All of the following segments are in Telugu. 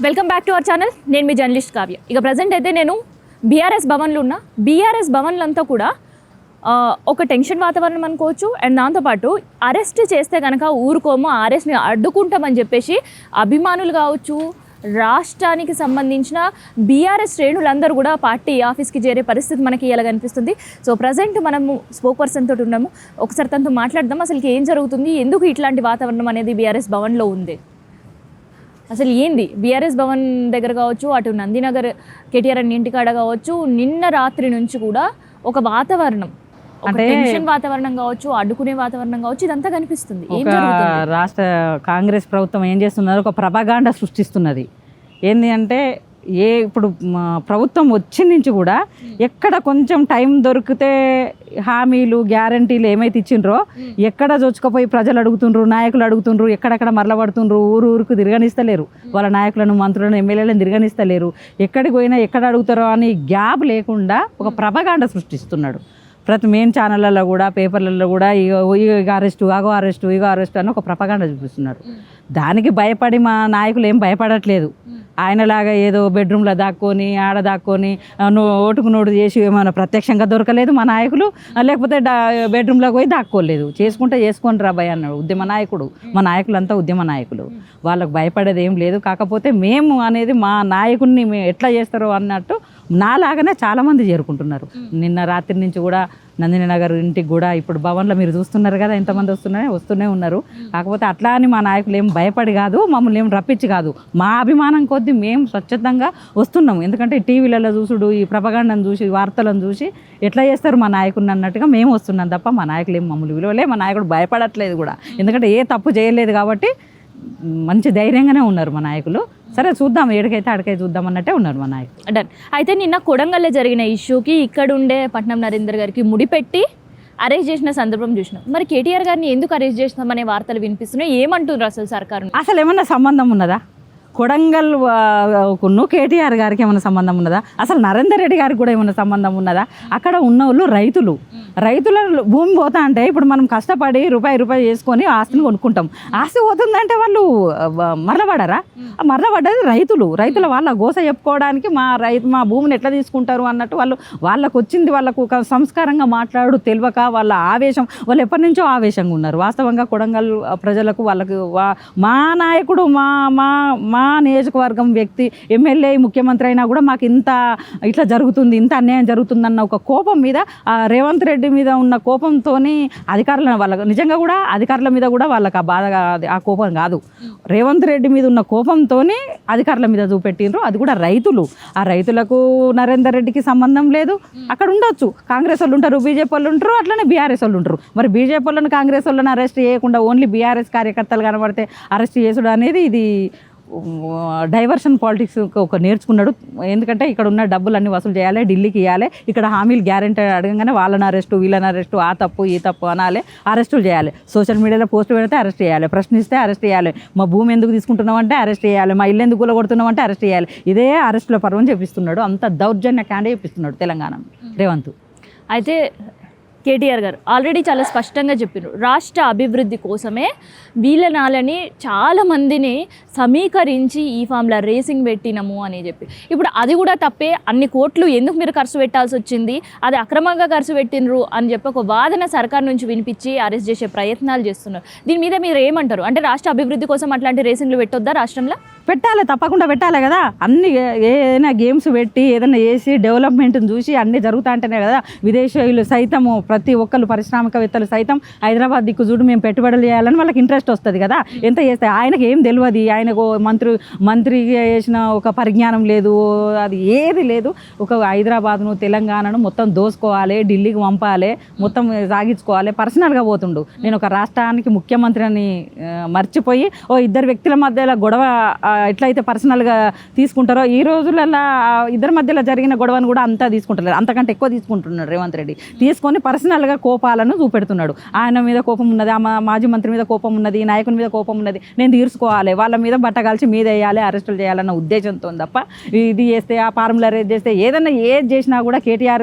Welcome back to our channel. నేను మీ జర్నలిస్ట్ కావ్య. ఇక ప్రజెంట్ అయితే నేను బీఆర్ఎస్ భవన్లో ఉన్నా. బీఆర్ఎస్ భవన్లంతా కూడా ఒక టెన్షన్ వాతావరణం అనుకోవచ్చు. అండ్ దాంతోపాటు అరెస్ట్ చేస్తే కనుక ఊరుకోము, అరెస్ట్ని అడ్డుకుంటామని చెప్పేసి అభిమానులు కావచ్చు, రాష్ట్రానికి సంబంధించిన బీఆర్ఎస్ శ్రేణులందరూ కూడా పార్టీ ఆఫీస్కి చేరే పరిస్థితి మనకి ఇలా కనిపిస్తుంది. సో ప్రజెంట్ మనము స్పోక్ పర్సన్ తోటి ఉన్నాము. ఒకసారి తనతో మాట్లాడదాం. అసలు ఏం జరుగుతుంది, ఎందుకు ఇట్లాంటి వాతావరణం అనేది బీఆర్ఎస్ భవన్లో ఉంది, అసలు ఏంది బీఆర్ఎస్ భవన్ దగ్గర కావచ్చు, అటు నందినగర్ కేటీఆర్ అన్ని ఇంటికాడ కావచ్చు, నిన్న రాత్రి నుంచి కూడా ఒక వాతావరణం, అంటే టెన్షన్ వాతావరణం కావచ్చు, అడ్డుకునే వాతావరణం కావచ్చు, ఇదంతా కనిపిస్తుంది. ఏం జరుగుతుంది? రాష్ట్ర కాంగ్రెస్ ప్రభుత్వం ఏం చేస్తున్నారు, ఒక ప్రపగాండ సృష్టిస్తున్నది. ఏంది అంటే ఇప్పుడు ప్రభుత్వం వచ్చిన నుంచి కూడా ఎక్కడ కొంచెం టైం దొరికితే హామీలు గ్యారంటీలు ఏమైతే ఇచ్చిండ్రో ఎక్కడ చొచ్చుకపోయి ప్రజలు అడుగుతుండ్రు, నాయకులు అడుగుతుండ్రు, ఎక్కడెక్కడ మరలబడుతుండ్రు, ఊరుకు తిరగనిస్తలేరు. వాళ్ళ నాయకులను, మంత్రులను, ఎమ్మెల్యేలను తిరగనిస్తలేరు. ఎక్కడికి పోయినా ఎక్కడ అడుగుతారో అని గ్యాప్ లేకుండా ఒక ప్రపగాండ సృష్టిస్తున్నాడు. ప్రతి మెయిన్ ఛానళ్ళలో కూడా, పేపర్లలో కూడా ఇగో అరెస్టు, ఇగో అరెస్టు అని ఒక ప్రపగాండ చూపిస్తున్నారు. దానికి భయపడి మా నాయకులు ఏం భయపడట్లేదు. ఆయనలాగా ఏదో బెడ్రూమ్లో దాక్కొని ఆడ దాక్కొని ఓటుకు నోటు చేసి ఏమైనా ప్రత్యక్షంగా దొరకలేదు మా నాయకులు, లేకపోతే బెడ్రూమ్లోకి పోయి దాక్కోలేదు. చేసుకుంటే చేసుకొని రాబాయ్ అన్నాడు ఉద్యమ నాయకుడు. మా నాయకులంతా ఉద్యమ నాయకులు, వాళ్ళకు భయపడేది ఏం లేదు. కాకపోతే మేము అనేది మా నాయకుడిని ఎట్లా చేస్తారో అన్నట్టు నాలాగానే చాలామంది చేరుకుంటున్నారు. నిన్న రాత్రి నుంచి కూడా నందినగర్ ఇంటికి కూడా ఇప్పుడు భవన్లో మీరు చూస్తున్నారు కదా, ఎంతమంది వస్తూనే ఉన్నారు. కాకపోతే అట్లా అని మా నాయకులు ఏం భయపడి కాదు, మమ్మల్ని ఏం రప్పించి కాదు, మా అభిమానం కొద్దీ మేము స్వచ్ఛందంగా వస్తున్నాము. ఎందుకంటే టీవీలలో చూసుడు, ఈ ప్రపగాండను చూసి, వార్తలను చూసి ఎట్లా చేస్తారు మా నాయకుడిని అన్నట్టుగా మేము వస్తున్నాం తప్ప మా నాయకులు ఏం మమ్మల్ని విలువలే. మా నాయకుడు భయపడట్లేదు కూడా, ఎందుకంటే ఏ తప్పు చేయలేదు కాబట్టి మంచి ధైర్యంగానే ఉన్నారు మా నాయకులు. సరే చూద్దాం, ఏడికైతే ఆడికైతే చూద్దాం అన్నట్టే ఉన్నారు మా నాయకులు. డన్. అయితే నిన్న కొడంగల్లో జరిగిన ఇష్యూకి ఇక్కడ ఉండే పట్నం నరేందర్ గారికి ముడిపెట్టి అరెస్ట్ చేసిన సందర్భం చూసినాం. మరి కేటీఆర్ గారిని ఎందుకు అరెస్ట్ చేసినామనే వార్తలు వినిపిస్తున్నాయి. ఏమంటున్నారు అసలు సర్కారు? అసలు ఏమన్నా సంబంధం ఉన్నదా కొడంగల్ కేటీఆర్ గారికి ఏమైనా సంబంధం ఉన్నదా? అసలు నరేందర్ రెడ్డి గారికి కూడా ఏమైనా సంబంధం ఉన్నదా? అక్కడ ఉన్న వాళ్ళు రైతుల భూమి పోతా అంటే ఇప్పుడు మనం కష్టపడి రూపాయి చేసుకొని ఆస్తిని కొనుక్కుంటాం. ఆస్తి పోతుందంటే వాళ్ళు మరలబడరా? మరలబడ్డది రైతుల వాళ్ళ గోస చెప్పుకోవడానికి మా భూమిని ఎట్లా తీసుకుంటారు అన్నట్టు వాళ్ళకు వచ్చింది, వాళ్ళకు సంస్కారంగా మాట్లాడు తెలియక వాళ్ళ ఆవేశం, వాళ్ళు ఎప్పటి నుంచో ఆవేశంగా ఉన్నారు. వాస్తవంగా కొడంగల్ ప్రజలకు వాళ్ళకు మా నాయకుడు మా నియోజకవర్గం వ్యక్తి ఎమ్మెల్యే ముఖ్యమంత్రి అయినా కూడా మాకు ఇట్లా జరుగుతుంది, ఇంత అన్యాయం జరుగుతుందన్న ఒక కోపం మీద, రేవంత్ రెడ్డి మీద ఉన్న కోపంతో వాళ్ళకు నిజంగా కూడా అధికారుల మీద కూడా వాళ్ళకి ఆ బాధ, ఆ కోపం కాదు, రేవంత్ రెడ్డి మీద ఉన్న కోపంతో అధికారుల మీద చూపెట్టిండ్రు. అది కూడా ఆ రైతులకు నరేందర్ రెడ్డికి సంబంధం లేదు. అక్కడ ఉండొచ్చు, కాంగ్రెస్ వాళ్ళు ఉంటారు, బీజేపీ వాళ్ళు ఉంటారు, అట్లనే బీఆర్ఎస్ వాళ్ళు ఉంటారు. మరి బీజేపీ వాళ్ళని, కాంగ్రెస్ వాళ్ళని అరెస్ట్ చేయకుండా ఓన్లీ బీఆర్ఎస్ కార్యకర్తలు కనబడితే అరెస్ట్ చేసుడు అనేది ఇది డైవర్షన్ పాలిటిక్స్ ఒక నేర్చుకున్నాడు. ఎందుకంటే ఇక్కడ ఉన్న డబ్బులన్నీ వసూలు చేయాలి, ఢిల్లీకి ఇవ్వాలి, ఇక్కడ హామీలు గ్యారెంటీ అడగగానే వాళ్ళని అరెస్టు, వీళ్ళని అరెస్టు, ఆ తప్పు ఈ తప్పు అనాలి, అరెస్టులు చేయాలి, సోషల్ మీడియాలో పోస్ట్ పెడితే అరెస్ట్ చేయాలి, ప్రశ్నిస్తే అరెస్ట్ చేయాలి, మా భూమి ఎందుకు తీసుకుంటున్నామంటే అరెస్ట్ చేయాలి, మా ఇల్లు ఎందుకు కూలగొడుతున్నామంటే అరెస్ట్ చేయాలి. ఇదే అరెస్టుల పర్వం చేపిస్తున్నాడు. అంత దౌర్జన్య క్యాండే చేపిస్తున్నాడు తెలంగాణ రేవంత్. అయితే కేటీఆర్ గారు ఆల్రెడీ చాలా స్పష్టంగా చెప్పారు, రాష్ట్ర అభివృద్ధి కోసమే వీళ్ళనాలని చాలామందిని సమీకరించి ఈ ఫామ్లో రేసింగ్ పెట్టినాము అని చెప్పి. ఇప్పుడు అది కూడా తప్పే, అన్ని కోట్లు ఎందుకు మీరు ఖర్చు పెట్టాల్సి వచ్చింది, అది అక్రమంగా ఖర్చు పెట్టినరు అని చెప్పి ఒక వాదన సర్కార్ నుంచి వినిపించి అరెస్ట్ చేసే ప్రయత్నాలు చేస్తున్నారు. దీని మీద మీరు ఏమంటారు? అంటే రాష్ట్ర అభివృద్ధి కోసం అట్లాంటి రేసింగ్లు పెట్టొద్దా? రాష్ట్రంలో పెట్టాలి, తప్పకుండా పెట్టాలి కదా. అన్ని ఏదైనా గేమ్స్ పెట్టి ఏదైనా చేసి డెవలప్మెంట్ని చూసి అన్నీ జరుగుతా అంటేనే కదా విదేశీయులు సైతము, ప్రతి ఒక్కరు పారిశ్రామికవేత్తలు సైతం హైదరాబాద్ దిక్కు చూడు మేము పెట్టుబడులు చేయాలని వాళ్ళకి ఇంట్రెస్ట్ వస్తుంది కదా. ఎంత చేస్తే ఆయనకు ఏం తెలియదు, ఆయనకు మంత్రి చేసిన ఒక పరిజ్ఞానం లేదు, అది ఏది లేదు. ఒక హైదరాబాద్ను, తెలంగాణను మొత్తం దోసుకోవాలి, ఢిల్లీకి పంపాలి, మొత్తం సాగించుకోవాలి, పర్సనల్గా పోతుండు. నేను ఒక రాష్ట్రానికి ముఖ్యమంత్రి అని మర్చిపోయి ఇద్దరు వ్యక్తుల మధ్యలో గొడవ ఎట్లయితే పర్సనల్గా తీసుకుంటారో ఈ రోజులలో ఇద్దరి మధ్యలో జరిగిన గొడవను కూడా అంతా తీసుకుంటారు, అంతకంటే ఎక్కువ తీసుకుంటున్నాడు రేవంత్ రెడ్డి. తీసుకొని పర్సనల్గా కోపాలను చూపెడుతున్నాడు. ఆయన మీద కోపం ఉన్నది, మాజీ మంత్రి మీద కోపం ఉన్నది, నాయకుని మీద కోపం ఉన్నది, నేను తీర్చుకోవాలి, వాళ్ళ మీద బట్టగాల్చి మీద వేయాలి, అరెస్టులు చేయాలన్న ఉద్దేశంతో తప్ప ఇది చేస్తే ఆ ఫార్ములా రేజ్ చేస్తే ఏదైనా ఏది చేసినా కూడా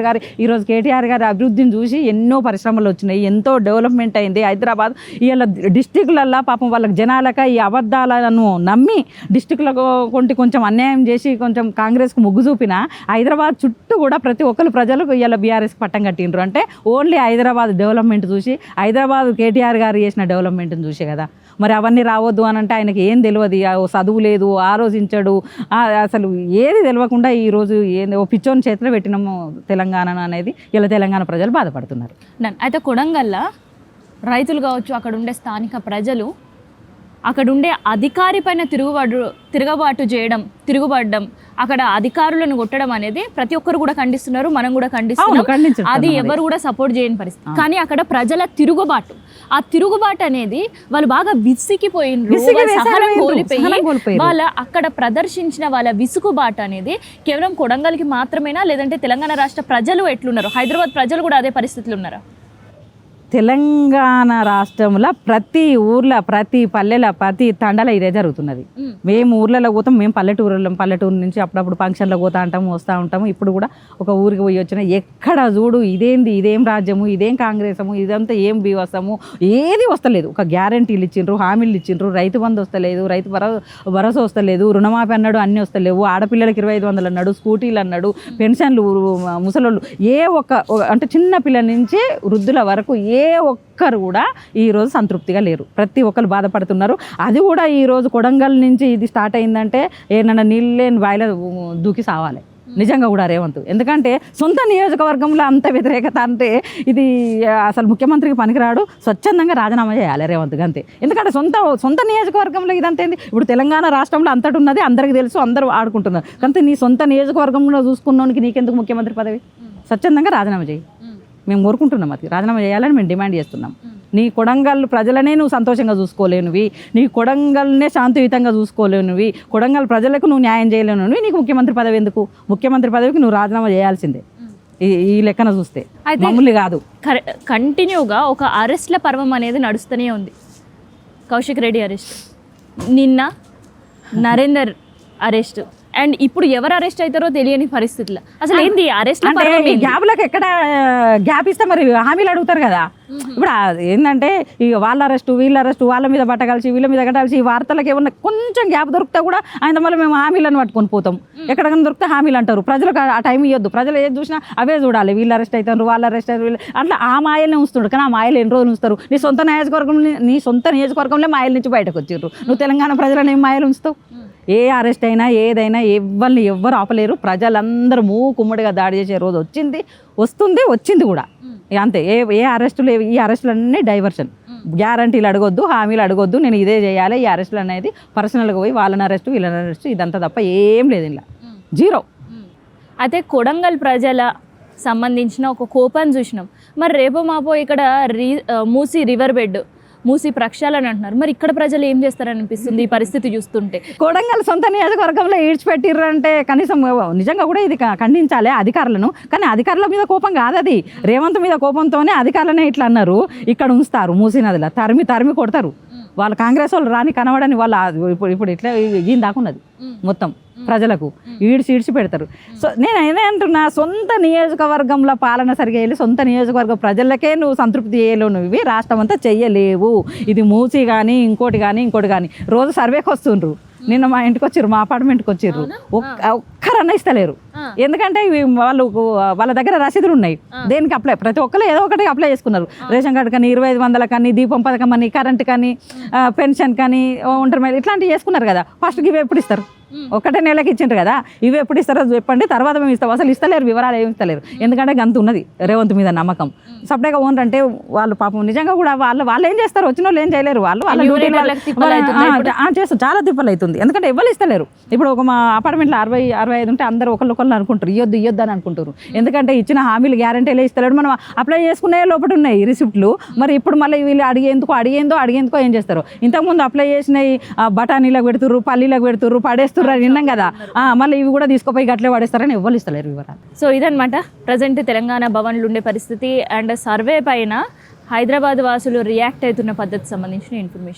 ఈరోజు కేటీఆర్ గారి అభివృద్ధిని చూసి ఎన్నో పరిశ్రమలు వచ్చినాయి, ఎంతో డెవలప్మెంట్ అయింది హైదరాబాద్. ఇవాళ డిస్టిక్లల్లో పాపం వాళ్ళకి జనాలక ఈ అబద్ధాలను నమ్మి డిస్టిక్లకు కొంచెం అన్యాయం చేసి కొంచెం కాంగ్రెస్కు మొగ్గు చూపినా హైదరాబాద్ చుట్టూ కూడా ప్రతి ఒక్కరు ప్రజలకు ఇలా బీఆర్ఎస్కి పట్టం కట్టిండ్రు. అంటే ఓన్లీ హైదరాబాద్ డెవలప్మెంట్ చూసి, హైదరాబాద్ కేటీఆర్ గారు చేసిన డెవలప్మెంట్ని చూసే కదా. మరి అవన్నీ రావద్దు అని అంటే ఆయనకి ఏం తెలియదు, చదువు లేదు, ఆలోచించడు, అసలు ఏది తెలియకుండా ఈరోజు ఓ పిచ్చోని చేతిలో పెట్టినాము తెలంగాణ అనేది ఇలా తెలంగాణ ప్రజలు బాధపడుతున్నారు. అయితే కొడంగల్లా రైతులు కావచ్చు, అక్కడ ఉండే స్థానిక ప్రజలు అక్కడ ఉండే అధికారి పైన తిరుగుబాటు చేయడం, తిరుగుబడడం, అక్కడ అధికారులను కొట్టడం అనేది ప్రతి ఒక్కరు కూడా ఖండిస్తున్నారు, మనం కూడా ఖండిస్తున్నాం. అది ఎవరు కూడా సపోర్ట్ చేయని పరిస్థితి. కానీ అక్కడ ప్రజల తిరుగుబాటు, ఆ తిరుగుబాటు అనేది వాళ్ళు బాగా విసిగిపోయినరు, సహనం కోల్పోయి వాళ్ళ అక్కడ ప్రదర్శించిన వాళ్ళ విసుగుబాటు అనేది కేవలం కొడంగల్కి మాత్రమేనా, లేదంటే తెలంగాణ రాష్ట్ర ప్రజలు ఎట్లున్నారు, హైదరాబాద్ ప్రజలు కూడా అదే పరిస్థితులు ఉన్నారా? తెలంగాణ రాష్ట్రంలో ప్రతి ఊర్లో, ప్రతి పల్లెల, ప్రతి తండలో ఇదే జరుగుతున్నది. మేము ఊర్లలో పోతాం, మేము పల్లెటూరు నుంచి అప్పుడప్పుడు ఫంక్షన్లో పోతా ఉంటాము, వస్తూ ఉంటాము. ఇప్పుడు కూడా ఒక ఊరికి పోయి వచ్చిన ఎక్కడ చూడు ఇదేం రాజ్యము, ఇదేం కాంగ్రెసము, ఇదంతా ఏం బీవసము, ఏది వస్తలేదు. ఒక గ్యారంటీలు ఇచ్చిండ్రు, హామీలు ఇచ్చిండ్రు, రైతు బంధు వస్తలేదు, రైతు భరోసా వస్తలేదు, రుణమాఫీ అన్నాడు, అన్నీ వస్తలేవు, ఆడపిల్లలకి 2500 అన్నాడు, స్కూటీలు అన్నాడు, పెన్షన్లు, ముసలోళ్ళు అంటే చిన్న పిల్లల నుంచి వృద్ధుల వరకు ఏ ఒక్కరు కూడా ఈరోజు సంతృప్తిగా లేరు. ప్రతి ఒక్కరు బాధపడుతున్నారు. అది కూడా ఈరోజు కొడంగల్ నుంచి ఇది స్టార్ట్ అయిందంటే ఏమన్నా నీళ్ళు లేని బాయిలో దూకి సావాలి నిజంగా కూడా రేవంత్. ఎందుకంటే సొంత నియోజకవర్గంలో అంత వ్యతిరేకత అంటే ఇది అసలు ముఖ్యమంత్రికి పనికిరాడు. స్వచ్ఛందంగా రాజీనామా చేయాలి రేవంత్ అంతే. ఎందుకంటే సొంత నియోజకవర్గంలో ఇదంతా ఏంది? ఇప్పుడు తెలంగాణ రాష్ట్రంలో అంతటి ఉన్నది అందరికీ తెలుసు, అందరూ ఆడుకుంటున్నారు. కానీ నీ సొంత నియోజకవర్గంలో చూసుకున్నోనికి నీకెందుకు ముఖ్యమంత్రి పదవి? స్వచ్ఛందంగా రాజీనామా చేయి. మేము కోరుకుంటున్నాం, అది రాజీనామా చేయాలని మేము డిమాండ్ చేస్తున్నాం. నీ కొడంగల్ ప్రజలనే నువ్వు సంతోషంగా చూసుకోలేనివి, నీ కొడంగల్నే శాంతియుతంగా చూసుకోలేనివి, కొడంగల్ ప్రజలకు నువ్వు న్యాయం చేయలేనివి, నీకు ముఖ్యమంత్రి పదవి ఎందుకు? ముఖ్యమంత్రి పదవికి నువ్వు రాజీనామా చేయాల్సిందే ఈ లెక్కన చూస్తే, మామూలు కాదు. కంటిన్యూగా ఒక అరెస్ట్ల పర్వం అనేది నడుస్తూనే ఉంది. కౌశిక్ రెడ్డి అరెస్ట్, నిన్న నరేందర్ అరెస్ట్, అండ్ ఇప్పుడు ఎవరు అరెస్ట్ అవుతారో తెలియని పరిస్థితుల్లో అసలు ఏంది అరెస్ట్? గ్యాప్లకు ఎక్కడ గ్యాప్ ఇస్తే మరి హామీలు అడుగుతారు కదా. ఇప్పుడు ఏంటంటే వాళ్ళ అరెస్టు, వీళ్ళ అరెస్టు, వాళ్ళ మీద బట్టగలిసి, వీళ్ళ మీద కట్టాల్సి, ఈ వార్తలకు ఏమన్నా కొంచెం గ్యాప్ దొరికితే కూడా ఆయన మళ్ళీ మేము హామీలను పట్టుకొని పోతాం. ఎక్కడికైనా దొరికితే హామీలు అంటారు. ప్రజలకు ఆ టైం ఇవ్వద్దు. ప్రజలు ఏది చూసినా అవే చూడాలి. వీళ్ళు అరెస్ట్ అవుతారు, వాళ్ళు అరెస్ట్ అవుతారు, అట్లా ఆ మాయలనే ఉంచుతాడు. కానీ ఆ మాయలు ఎన్ని రోజులు ఉంచుతారు? నీ సొంత నియోజకవర్గంలో మాయల నుంచి బయటకు వచ్చిర్రు. నువ్వు తెలంగాణ ప్రజలను ఏం మాయలు ఉంచుతావు? ఏ అరెస్ట్ అయినా ఏదైనా ఎవ్వరు ఆపలేరు. ప్రజలందరూ మూకుమ్మడిగా దాడి చేసే రోజు వచ్చింది కూడా. అంతే. ఏ అరెస్టులు, ఈ అరెస్టులన్నీ డైవర్షన్. గ్యారంటీలు అడగొద్దు, హామీలు అడగొద్దు, నేను ఇదే చేయాలి. ఈ అరెస్టులు అనేది పర్సనల్గా పోయి వాళ్ళని అరెస్టు, వీళ్ళని అరెస్టు, ఇదంతా తప్ప ఏం లేదు ఇలా. జీరో. అయితే కొడంగల్ ప్రజల సంబంధించిన ఒక కోపాన్ని చూసినాం. మరి రేపో మాపో ఇక్కడ మూసీ రివర్ బెడ్, మూసి ప్రక్షాళన అంటున్నారు. మరి ఇక్కడ ప్రజలు ఏం చేస్తారనిపిస్తుంది ఈ పరిస్థితి చూస్తుంటే? కొడంగల్ సొంత నియోజకవర్గంలో ఈడ్చిపెట్టిర్రు అంటే కనీసం నిజంగా కూడా ఇది ఖండించాలి అధికారులను. కానీ అధికారుల మీద కోపం కాదు, అది రేవంత్ మీద కోపంతోనే అధికారులనే ఇట్లా అన్నారు. ఇక్కడ ఉంచుతారు మూసీ నదిలో, తరిమి కొడతారు. వాళ్ళు కాంగ్రెస్ వాళ్ళు రాని కనబడని వాళ్ళు ఇప్పుడు ఇట్లా ఈయన దాకున్నది మొత్తం ప్రజలకు ఈడ్చి పెడతారు. సో నేను ఏమంటున్నా, సొంత నియోజకవర్గంలో పాలన సరిగా వెళ్ళి సొంత నియోజకవర్గ ప్రజలకే నువ్వు సంతృప్తి చేయలేవు, నువ్వు రాష్ట్రం అంతా చెయ్యలేవు. ఇది మూసి కానీ ఇంకోటి కానీ రోజు సర్వేకి వస్తుండ్రు. నిన్న మా ఇంటికి వచ్చిర్రు, మా అపార్ట్మెంట్కి వచ్చిర్రు, ఒక్కరన్నా ఇస్తలేరు. ఎందుకంటే వాళ్ళ దగ్గర రసీదులు ఉన్నాయి. దేనికి అప్లై, ప్రతి ఒక్కరు ఏదో ఒకటి అప్లై చేసుకున్నారు. రేషన్ కార్డు కానీ, 2500 కానీ, దీపం పథకం అని, కరెంట్ కానీ, పెన్షన్ కానీ, ఒంటరి మహిళ ఇట్లాంటివి చేసుకున్నారు కదా. ఫస్ట్కి ఇవి ఎప్పుడు ఇస్తారు? ఒకటే నెలకి ఇచ్చిండ్రు కదా. ఇవి ఎప్పుడు ఇస్తారో చెప్పండి, తర్వాత మేము ఇస్తాం. అసలు ఇస్తలేరు, వివరాలు ఏమి ఇస్తలేరు. ఎందుకంటే గంత ఉన్నది రేవంత్ మీద నమ్మకం. సపరేట్గా ఓనర్ అంటే వాళ్ళు పాపం నిజంగా కూడా వాళ్ళు ఏం చేస్తారు? వచ్చిన వాళ్ళు ఏం చేయలేరు. వాళ్ళు చేస్తారు, చాలా తిప్పలు అవుతుంది. ఎందుకంటే ఎవరు ఇస్తలేరు. ఇప్పుడు ఒక మా అపార్ట్మెంట్లో 60-65 ఉంటే అందరూ ఒకళ్ళు అనుకుంటారు, ఇయ్యొద్దు అని అనుకుంటారు. ఎందుకంటే ఇచ్చిన హామీలు గ్యారంటీలే ఇస్తలేడు. మనం అప్లై చేసుకునే లోపల ఉన్నాయి రిసిప్ట్లు. మరి ఇప్పుడు మళ్ళీ వీళ్ళు అడిగేందుకో ఏం చేస్తారు? ఇంతకుముందు అప్లై చేసినవి బఠానీలకు పెడుతుర్రు, పల్లీలకు పెడుతుర్రు, పడేస్తున్నారు విన్నాం కదా. మళ్ళీ ఇవి కూడా తీసుకుపోయి గట్లే పడేస్తారని ఎవ్వరు ఇస్తలేరు వివరాలు. సో ఇదనమాట ప్రజెంట్ తెలంగాణ భవన్లు ఉండే పరిస్థితి అండ్ సర్వే పైన హైదరాబాద్ వాసులు రియాక్ట్ అవుతున్న పద్ధతికి సంబంధించిన ఇన్ఫర్మేషన్.